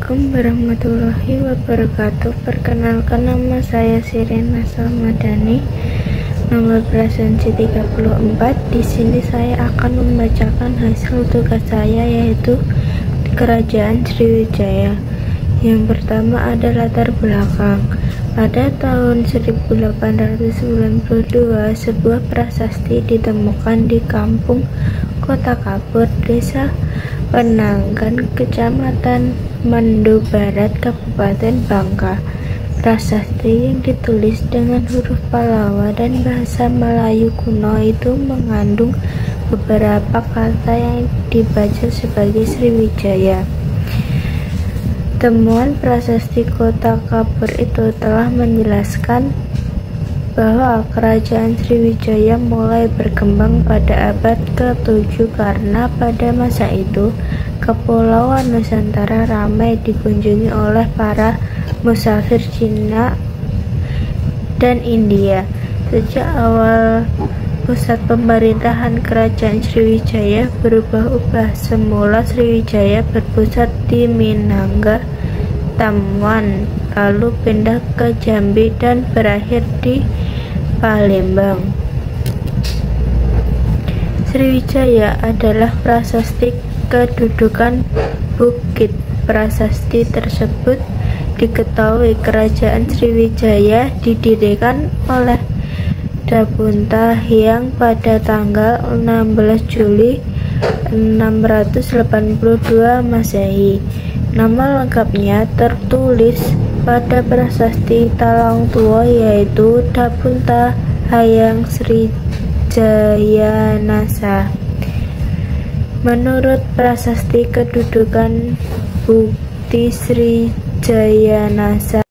Assalamualaikum warahmatullahi wabarakatuh. Perkenalkan, nama saya Sirena Salmadani, nomor presensi 34. Di sini saya akan membacakan hasil tugas saya, yaitu Kerajaan Sriwijaya. Yang pertama ada latar belakang. Pada tahun 1892, sebuah prasasti ditemukan di kampung Kota Kapur, Desa Penanggan, Kecamatan Mendo Barat, Kabupaten Bangka. Prasasti yang ditulis dengan huruf Pallawa dan bahasa Melayu kuno itu mengandung beberapa kata yang dibaca sebagai Sriwijaya. Temuan prasasti Kota Kapur itu telah menjelaskan bahwa Kerajaan Sriwijaya mulai berkembang pada abad ke-7 karena pada masa itu Kepulauan Nusantara ramai dikunjungi oleh para musafir Cina dan India. Sejak awal pusat pemerintahan Kerajaan Sriwijaya berubah-ubah. Semula Sriwijaya berpusat di Minangga, Tamuan, lalu pindah ke Jambi dan berakhir di Palembang. Sriwijaya adalah prasasti kedudukan bukit. Prasasti tersebut diketahui Kerajaan Sriwijaya didirikan oleh Dapunta Hyang pada tanggal 16 Juli 682 Masehi. Nama lengkapnya tertulis pada prasasti Talang Tua, yaitu Dapunta Hyang Srijayanasa. Menurut prasasti kedudukan bukti, Srijayanasa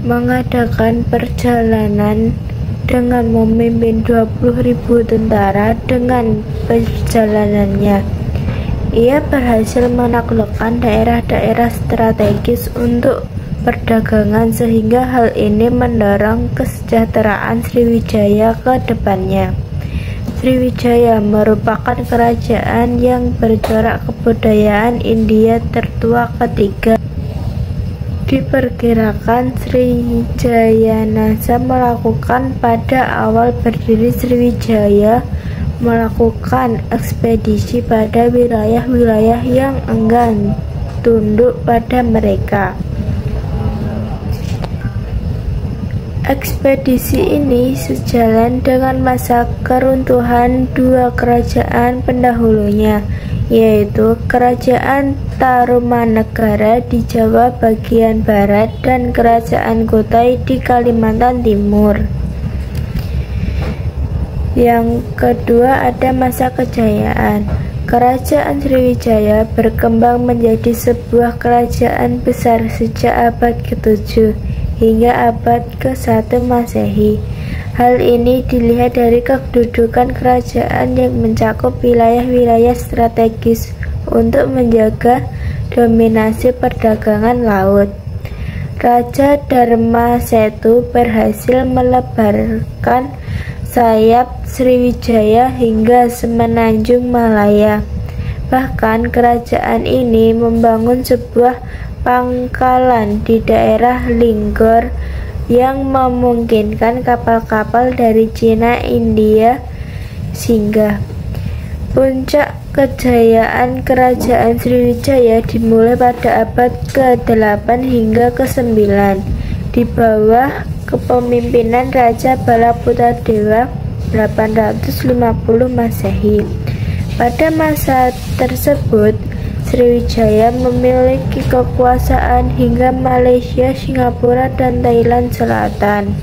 mengadakan perjalanan dengan memimpin 20.000 tentara. Dengan perjalanannya, ia berhasil menaklukkan daerah-daerah strategis untuk perdagangan, sehingga hal ini mendorong kesejahteraan Sriwijaya ke depannya. Sriwijaya merupakan kerajaan yang bercorak kebudayaan India tertua ketiga. Diperkirakan Srijayanasa melakukan pada awal berdiri Sriwijaya melakukan ekspedisi pada wilayah-wilayah yang enggan tunduk pada mereka. Ekspedisi ini sejalan dengan masa keruntuhan dua kerajaan pendahulunya, yaitu Kerajaan Tarumanegara di Jawa bagian barat dan Kerajaan Kutai di Kalimantan Timur. Yang kedua ada masa kejayaan. Kerajaan Sriwijaya berkembang menjadi sebuah kerajaan besar sejak abad ke-7 hingga abad ke-1 Masehi. Hal ini dilihat dari kedudukan kerajaan yang mencakup wilayah-wilayah strategis untuk menjaga dominasi perdagangan laut. Raja Dharma Setu berhasil melebarkan sayap Sriwijaya hingga semenanjung Malaya. Bahkan kerajaan ini membangun sebuah pangkalan di daerah Linggor yang memungkinkan kapal-kapal dari Cina, India singgah. Puncak kejayaan Kerajaan Sriwijaya dimulai pada abad ke-8 hingga ke-9 di bawah kepemimpinan Raja Balaputradewa 850 Masehi. Pada masa tersebut Sriwijaya memiliki kekuasaan hingga Malaysia, Singapura, dan Thailand Selatan.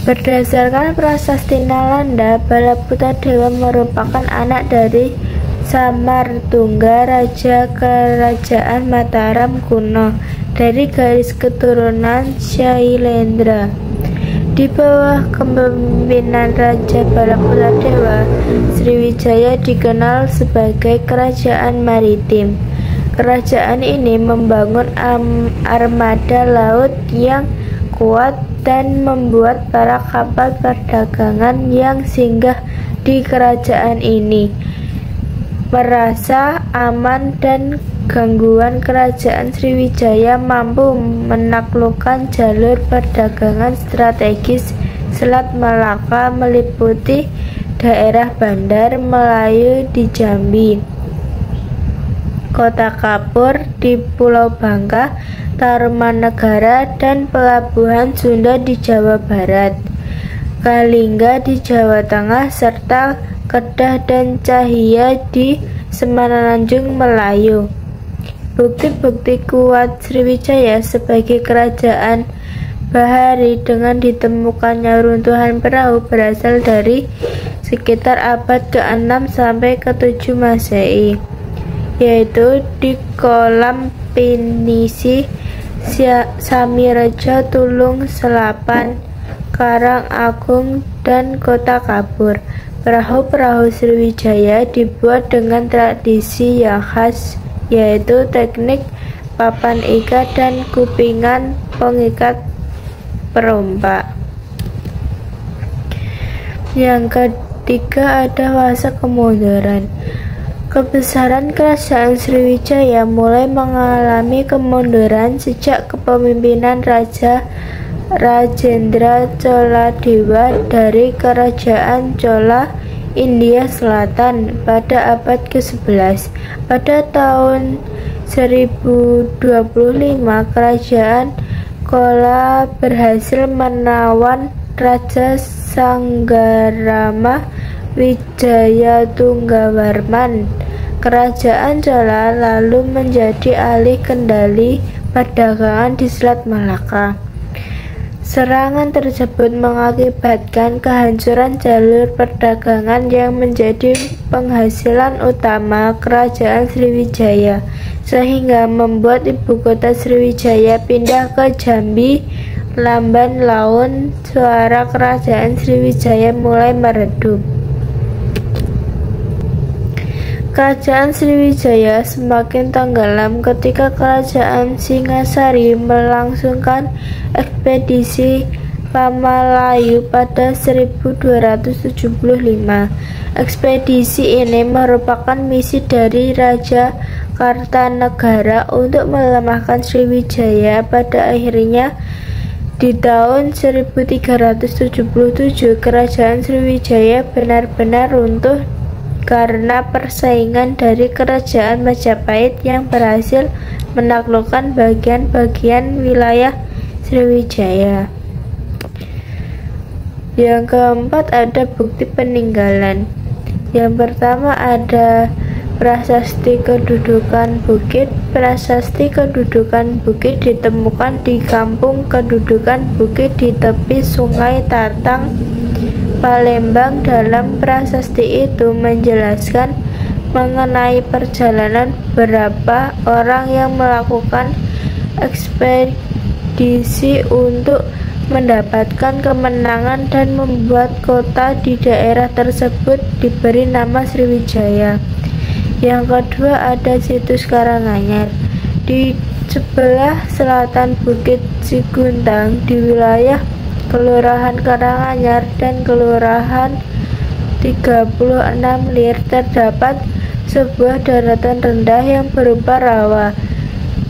Berdasarkan prasasti Nalanda, Balaputradewa merupakan anak dari Samartungga, Raja Kerajaan Mataram kuno, dari garis keturunan Shailendra. Di bawah kepemimpinan Raja Balaputradewa, Sriwijaya dikenal sebagai kerajaan maritim. Kerajaan ini membangun armada laut yang kuat dan membuat para kapal perdagangan yang singgah di kerajaan ini merasa aman dan gangguan kerajaan Sriwijaya mampu menaklukkan jalur perdagangan strategis Selat Malaka meliputi daerah Bandar Melayu di Jambi, Kota Kapur di Pulau Bangka, Tarumanegara, dan Pelabuhan Sunda di Jawa Barat, Kalingga di Jawa Tengah, serta Kedah dan Cahya di Semenanjung Melayu. Bukti-bukti kuat Sriwijaya sebagai kerajaan bahari dengan ditemukannya runtuhan perahu berasal dari sekitar abad ke-6 sampai ke-7 Masehi, yaitu di Kolam Pinisi, Samirejo, Tulung Selapan, Karang Agung, dan Kota Kapur. Perahu-perahu Sriwijaya dibuat dengan tradisi yang khas, yaitu teknik papan ikat dan kupingan pengikat perompak. Yang ketiga ada fase kemunduran. Kebesaran kerajaan Sriwijaya mulai mengalami kemunduran sejak kepemimpinan Raja Rajendra Chola Dewa dari Kerajaan Chola India Selatan pada abad ke-11. Pada tahun 1025, Kerajaan Chola berhasil menawan Raja Sanggarama Wijayatunggawarman. Kerajaan Chola lalu menjadi alih kendali perdagangan di Selat Malaka. Serangan tersebut mengakibatkan kehancuran jalur perdagangan yang menjadi penghasilan utama kerajaan Sriwijaya, sehingga membuat ibu kota Sriwijaya pindah ke Jambi. Lamban laun, suara kerajaan Sriwijaya mulai meredup. Kerajaan Sriwijaya semakin tenggelam ketika Kerajaan Singasari melangsungkan ekspedisi Pamalayu pada 1275. Ekspedisi ini merupakan misi dari Raja Kartanegara untuk melemahkan Sriwijaya. Pada akhirnya, di tahun 1377, Kerajaan Sriwijaya benar-benar runtuh karena persaingan dari Kerajaan Majapahit yang berhasil menaklukkan bagian-bagian wilayah Sriwijaya. Yang keempat ada bukti peninggalan. Yang pertama ada prasasti kedudukan bukit. Prasasti kedudukan bukit ditemukan di kampung kedudukan bukit di tepi Sungai Tatang, Palembang. Dalam prasasti itu menjelaskan mengenai perjalanan beberapa orang yang melakukan ekspedisi untuk mendapatkan kemenangan dan membuat kota di daerah tersebut diberi nama Sriwijaya. Yang kedua ada situs Karanganyar. Di sebelah selatan Bukit Siguntang di wilayah Kelurahan Karanganyar dan Kelurahan 36 Lir terdapat sebuah daratan rendah yang berupa rawa.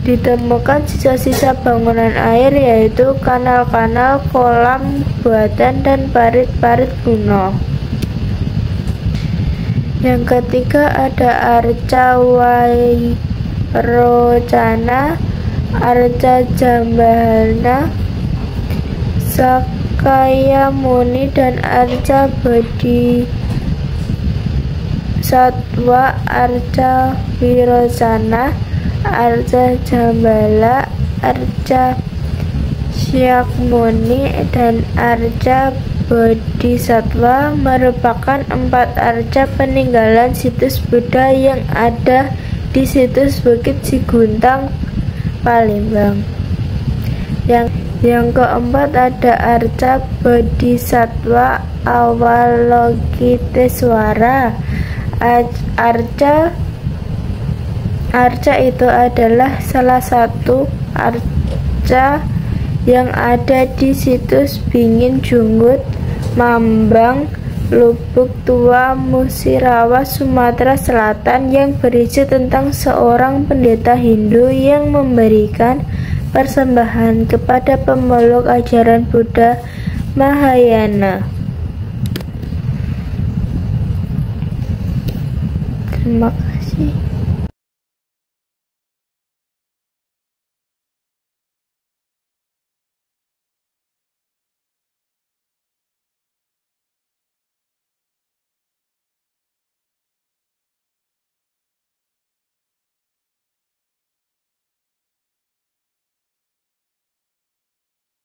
Ditemukan sisa-sisa bangunan air, yaitu kanal-kanal, kolam buatan, dan parit-parit kuno. Yang ketiga ada Arca Wairocana, Arca Jambahalna, Sakaya Muni, dan Arca Bodhisatwa. Arca Wirocana, Arca Jambala, Arca Syakmuni, dan Arca Bodhisatwa merupakan 4 arca peninggalan situs Buddha yang ada di situs Bukit Siguntang, Palembang. Yang keempat ada Arca Bodhisatwa Avalokiteswara. Arca itu adalah salah satu arca yang ada di situs Bingin Junggut, Mambang, Lubuk Tua, Musirawas, Sumatera Selatan, yang berisi tentang seorang pendeta Hindu yang memberikan persembahan kepada pemeluk ajaran Buddha Mahayana. Terima kasih.